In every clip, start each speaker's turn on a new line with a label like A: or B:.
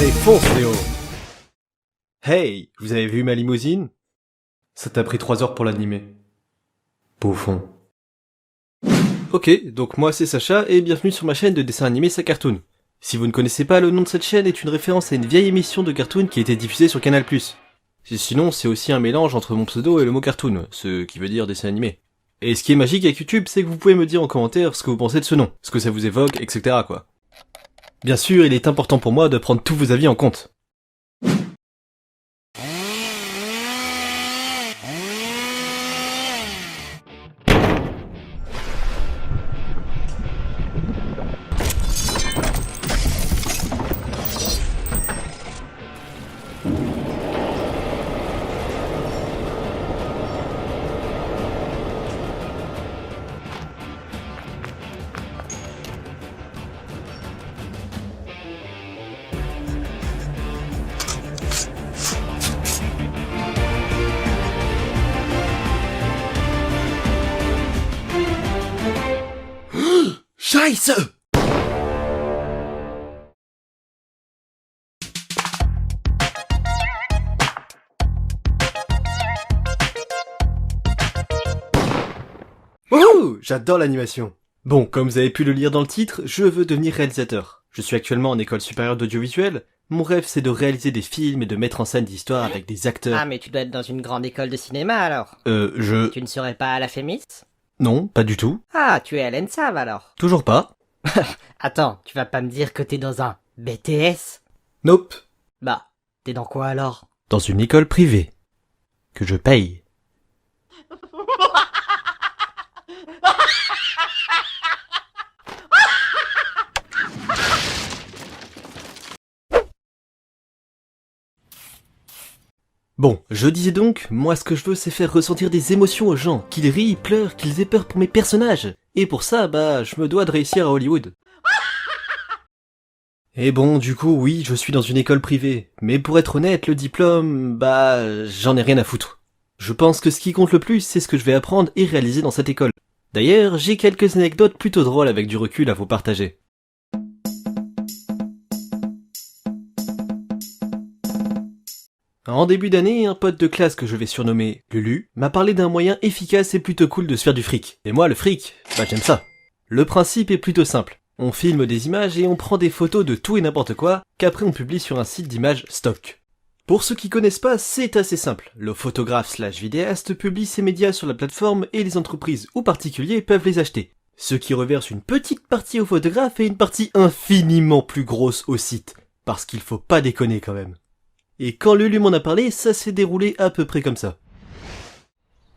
A: Allez, fonce Léo. Hey, vous avez vu ma limousine? Ça t'a pris 3 heures pour l'animer. Bouffon. Ok, donc moi c'est Sacha et bienvenue sur ma chaîne de dessin animé Sa Cartoon. Si vous ne connaissez pas, le nom de cette chaîne est une référence à une vieille émission de cartoon qui a été diffusée sur Canal+. Sinon, c'est aussi un mélange entre mon pseudo et le mot cartoon, ce qui veut dire dessin animé. Et ce qui est magique avec YouTube, c'est que vous pouvez me dire en commentaire ce que vous pensez de ce nom, ce que ça vous évoque, etc. quoi. Bien sûr, il est important pour moi de prendre tous vos avis en compte. Scheiße! Wouhou! J'adore l'animation. Bon, comme vous avez pu le lire dans le titre, je veux devenir réalisateur. Je suis actuellement en école supérieure d'audiovisuel. Mon rêve c'est de réaliser des films et de mettre en scène des histoires avec des acteurs.
B: Ah mais tu dois être dans une grande école de cinéma alors. Tu ne serais pas à la Fémis?
A: Non, pas du tout.
B: Ah, tu es à l'ENSAV alors.
A: Toujours pas.
B: Attends, tu vas pas me dire que t'es dans un BTS?
A: Nope.
B: Bah, t'es dans quoi alors?
A: Dans une école privée. Que je paye. Bon, je disais donc, moi ce que je veux c'est faire ressentir des émotions aux gens, qu'ils rient, pleurent, qu'ils aient peur pour mes personnages. Et pour ça, je me dois de réussir à Hollywood. Et bon, du coup, oui, je suis dans une école privée. Mais pour être honnête, le diplôme, j'en ai rien à foutre. Je pense que ce qui compte le plus, c'est ce que je vais apprendre et réaliser dans cette école. D'ailleurs, j'ai quelques anecdotes plutôt drôles avec du recul à vous partager. En début d'année, un pote de classe que je vais surnommer Lulu m'a parlé d'un moyen efficace et plutôt cool de se faire du fric. Et moi, le fric, j'aime ça. Le principe est plutôt simple. On filme des images et on prend des photos de tout et n'importe quoi qu'après on publie sur un site d'images stock. Pour ceux qui connaissent pas, c'est assez simple. Le photographe/vidéaste publie ses médias sur la plateforme et les entreprises ou particuliers peuvent les acheter. Ce qui reverse une petite partie au photographe et une partie infiniment plus grosse au site. Parce qu'il faut pas déconner quand même. Et quand Lulu m'en a parlé, ça s'est déroulé à peu près comme ça.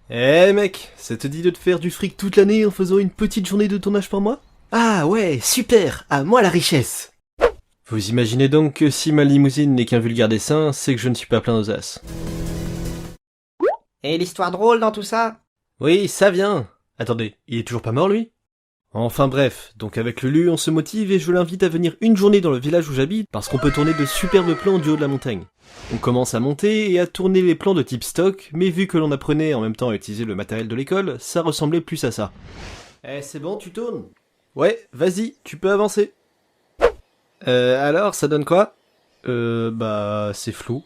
A: Mec, ça te dit de te faire du fric toute l'année en faisant une petite journée de tournage par mois? Ah ouais, super, à moi la richesse. Vous imaginez donc que si ma limousine n'est qu'un vulgaire dessin, c'est que je ne suis pas plein aux as.
B: Et l'histoire drôle dans tout ça?
A: Oui, ça vient. Attendez, il est toujours pas mort lui? Enfin bref, donc avec Lulu on se motive et je l'invite à venir une journée dans le village où j'habite parce qu'on peut tourner de superbes plans du haut de la montagne. On commence à monter et à tourner les plans de type stock, mais vu que l'on apprenait en même temps à utiliser le matériel de l'école, ça ressemblait plus à ça. C'est bon, tu tournes? Ouais, vas-y, tu peux avancer. Alors, ça donne quoi? C'est flou.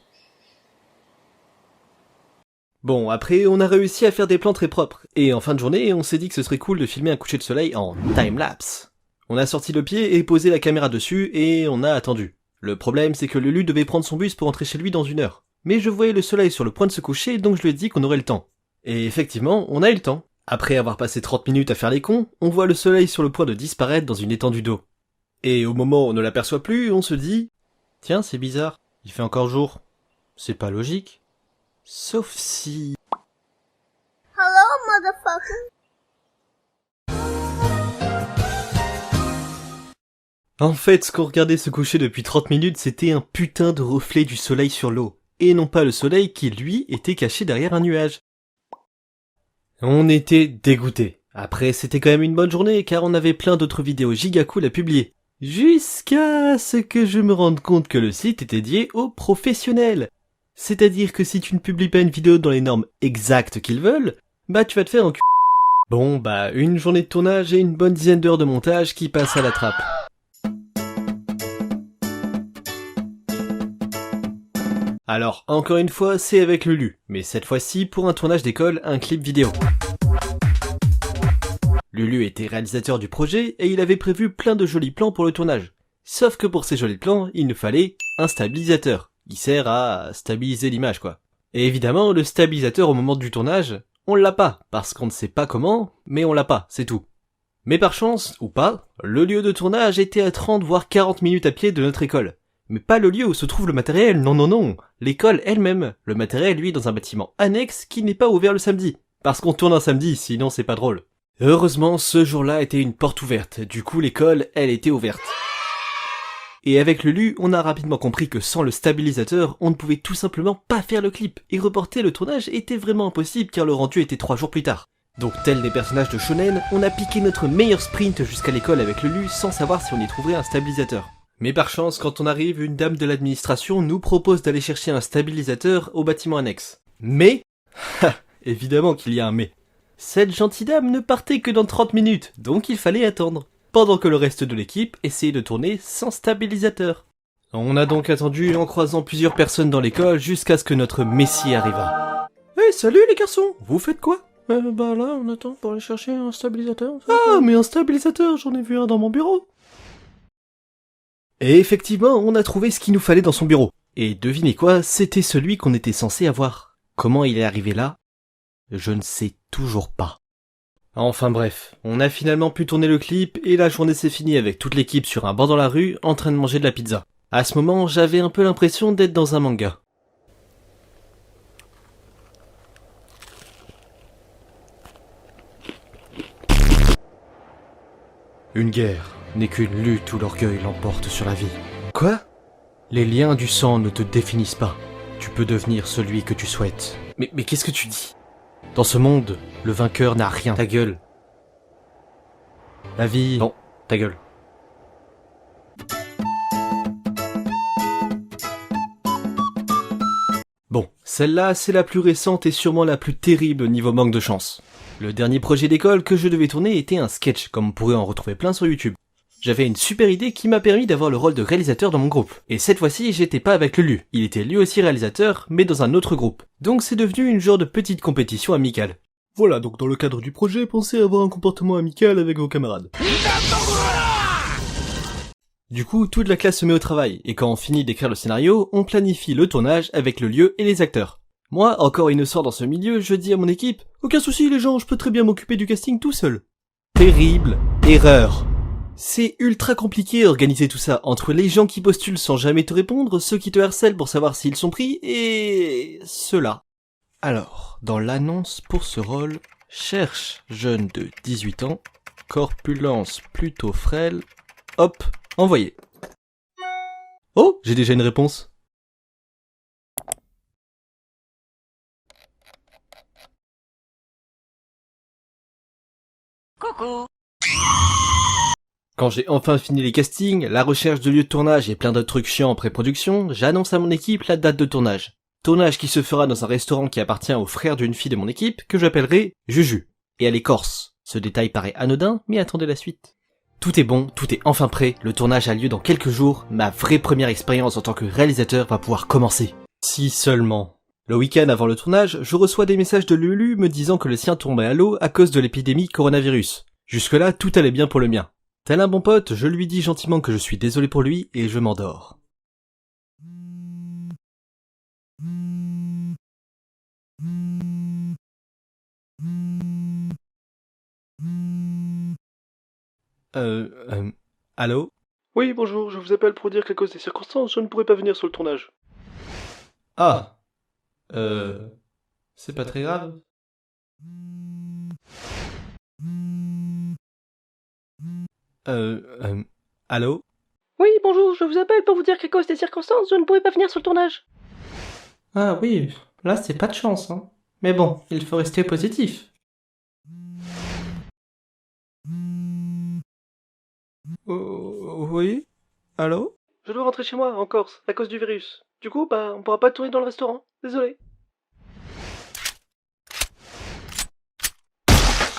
A: Bon, après, on a réussi à faire des plans très propres, et en fin de journée, on s'est dit que ce serait cool de filmer un coucher de soleil en time-lapse. On a sorti le pied et posé la caméra dessus, et on a attendu. Le problème, c'est que Lulu devait prendre son bus pour rentrer chez lui dans 1 heure. Mais je voyais le soleil sur le point de se coucher, donc je lui ai dit qu'on aurait le temps. Et effectivement, on a eu le temps. Après avoir passé 30 minutes à faire les cons, on voit le soleil sur le point de disparaître dans une étendue d'eau. Et au moment où on ne l'aperçoit plus, on se dit « Tiens, c'est bizarre, il fait encore jour. C'est pas logique. Sauf si... »
C: Hello, motherfucker.
A: En fait, ce qu'on regardait se coucher depuis 30 minutes, c'était un putain de reflet du soleil sur l'eau. Et non pas le soleil qui, lui, était caché derrière un nuage. On était dégoûtés. Après, c'était quand même une bonne journée, car on avait plein d'autres vidéos giga cool à publier. Jusqu'à ce que je me rende compte que le site était dédié aux professionnels. C'est-à-dire que si tu ne publies pas une vidéo dans les normes exactes qu'ils veulent, tu vas te faire enculer. Bon, une journée de tournage et une bonne dizaine d'heures de montage qui passent à la trappe. Alors, encore une fois, c'est avec Lulu, mais cette fois-ci pour un tournage d'école, un clip vidéo. Lulu était réalisateur du projet et il avait prévu plein de jolis plans pour le tournage. Sauf que pour ces jolis plans, il nous fallait un stabilisateur, qui sert à stabiliser l'image quoi. Et évidemment, le stabilisateur au moment du tournage, on l'a pas, parce qu'on ne sait pas comment, mais on l'a pas, c'est tout. Mais par chance, ou pas, le lieu de tournage était à 30 voire 40 minutes à pied de notre école. Mais pas le lieu où se trouve le matériel, non, l'école elle-même. Le matériel, lui, dans un bâtiment annexe qui n'est pas ouvert le samedi. Parce qu'on tourne un samedi, sinon c'est pas drôle. Heureusement, ce jour-là était une porte ouverte, du coup l'école, elle était ouverte. Et avec Lulu, on a rapidement compris que sans le stabilisateur, on ne pouvait tout simplement pas faire le clip, et reporter le tournage était vraiment impossible car le rendu était 3 jours plus tard. Donc tel des personnages de shonen, on a piqué notre meilleur sprint jusqu'à l'école avec Lulu sans savoir si on y trouverait un stabilisateur. Mais par chance, quand on arrive, une dame de l'administration nous propose d'aller chercher un stabilisateur au bâtiment annexe. Mais, évidemment qu'il y a un mais. Cette gentille dame ne partait que dans 30 minutes, donc il fallait attendre. Pendant que le reste de l'équipe essayait de tourner sans stabilisateur. On a donc attendu en croisant plusieurs personnes dans l'école jusqu'à ce que notre messie arriva. Hey, salut les garçons, vous faites quoi?
C: Là, on attend pour aller chercher un stabilisateur.
A: Ah, mais un stabilisateur, j'en ai vu un dans mon bureau. Et effectivement, on a trouvé ce qu'il nous fallait dans son bureau. Et devinez quoi, c'était celui qu'on était censé avoir. Comment il est arrivé là? Je ne sais toujours pas. Enfin bref, on a finalement pu tourner le clip et la journée s'est finie avec toute l'équipe sur un banc dans la rue en train de manger de la pizza. À ce moment, j'avais un peu l'impression d'être dans un manga. Une guerre n'est qu'une lutte où l'orgueil l'emporte sur la vie. Quoi? Les liens du sang ne te définissent pas. Tu peux devenir celui que tu souhaites. Mais qu'est-ce que tu dis? Dans ce monde, le vainqueur n'a rien. Ta gueule. La vie... Non, ta gueule. Bon, celle-là, c'est la plus récente et sûrement la plus terrible niveau manque de chance. Le dernier projet d'école que je devais tourner était un sketch, comme on pourrait en retrouver plein sur YouTube. J'avais une super idée qui m'a permis d'avoir le rôle de réalisateur dans mon groupe. Et cette fois-ci, j'étais pas avec Lulu. Il était lui aussi réalisateur, mais dans un autre groupe. Donc c'est devenu une genre de petite compétition amicale. Voilà, donc dans le cadre du projet, pensez avoir un comportement amical avec vos camarades. Du coup, toute la classe se met au travail, et quand on finit d'écrire le scénario, on planifie le tournage avec le lieu et les acteurs. Moi, encore innocent dans ce milieu, je dis à mon équipe « Aucun souci les gens, je peux très bien m'occuper du casting tout seul. » Terrible erreur. C'est ultra compliqué d'organiser tout ça, entre les gens qui postulent sans jamais te répondre, ceux qui te harcèlent pour savoir s'ils sont pris, et... ceux-là. Alors, dans l'annonce pour ce rôle, cherche jeune de 18 ans, corpulence plutôt frêle, hop, envoyé. Oh, j'ai déjà une réponse.
B: Coucou.
A: Quand j'ai enfin fini les castings, la recherche de lieu de tournage et plein d'autres trucs chiants en pré-production, j'annonce à mon équipe la date de tournage. Tournage qui se fera dans un restaurant qui appartient au frère d'une fille de mon équipe, que j'appellerai Juju. Et elle est corse. Ce détail paraît anodin, mais attendez la suite. Tout est bon, tout est enfin prêt, le tournage a lieu dans quelques jours, ma vraie première expérience en tant que réalisateur va pouvoir commencer. Si seulement. Le week-end avant le tournage, je reçois des messages de Lulu me disant que le sien tombait à l'eau à cause de l'épidémie coronavirus. Jusque-là, tout allait bien pour le mien. Tel un bon pote, je lui dis gentiment que je suis désolé pour lui et je m'endors. Allô?
C: Oui, bonjour, je vous appelle pour dire qu'à cause des circonstances, je ne pourrai pas venir sur le tournage.
A: Ah. C'est pas très grave. Allô?
C: Oui, bonjour, je vous appelle pour vous dire qu'à cause des circonstances, je ne pourrai pas venir sur le tournage.
D: Ah oui, là c'est pas de chance, hein. Mais bon, il faut rester positif.
A: Oui? Allô?
C: Je dois rentrer chez moi, en Corse, à cause du virus. Du coup, on pourra pas tourner dans le restaurant. Désolé.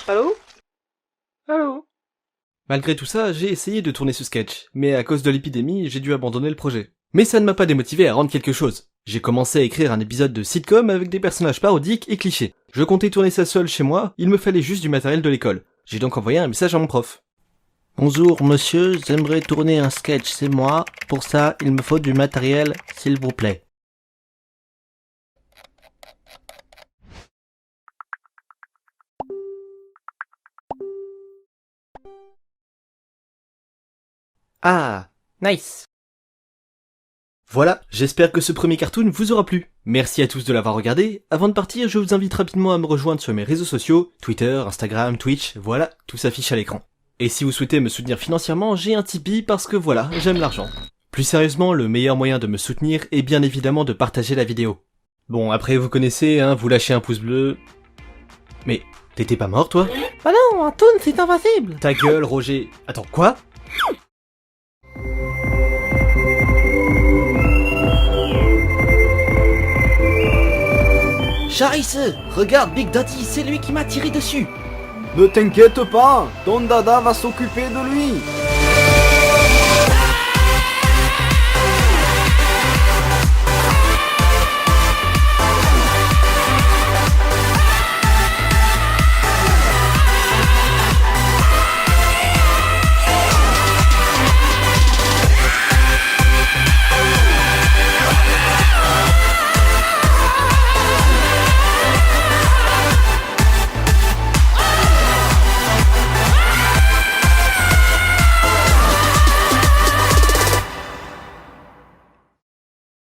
C: Allô? Allô?
A: Malgré tout ça, j'ai essayé de tourner ce sketch, mais à cause de l'épidémie, j'ai dû abandonner le projet. Mais ça ne m'a pas démotivé à rendre quelque chose. J'ai commencé à écrire un épisode de sitcom avec des personnages parodiques et clichés. Je comptais tourner ça seul chez moi, il me fallait juste du matériel de l'école. J'ai donc envoyé un message à mon prof.
E: Bonjour monsieur, j'aimerais tourner un sketch, c'est moi. Pour ça, il me faut du matériel, s'il vous plaît.
A: Ah,
D: Nice.
A: voilà, j'espère que ce premier cartoon vous aura plu. Merci à tous de l'avoir regardé. Avant de partir, je vous invite rapidement à me rejoindre sur mes réseaux sociaux, Twitter, Instagram, Twitch, voilà, tout s'affiche à l'écran. Et si vous souhaitez me soutenir financièrement, j'ai un Tipeee parce que voilà, j'aime l'argent. Plus sérieusement, le meilleur moyen de me soutenir est bien évidemment de partager la vidéo. Bon, après vous connaissez, hein, vous lâchez un pouce bleu... Mais, t'étais pas mort toi?
D: Bah non, un toon, c'est invisible.
A: Ta gueule, Roger. Attends, quoi?
E: Charisse, regarde Big Daddy, c'est lui qui m'a tiré dessus.
F: Ne t'inquiète pas, ton dada va s'occuper de lui.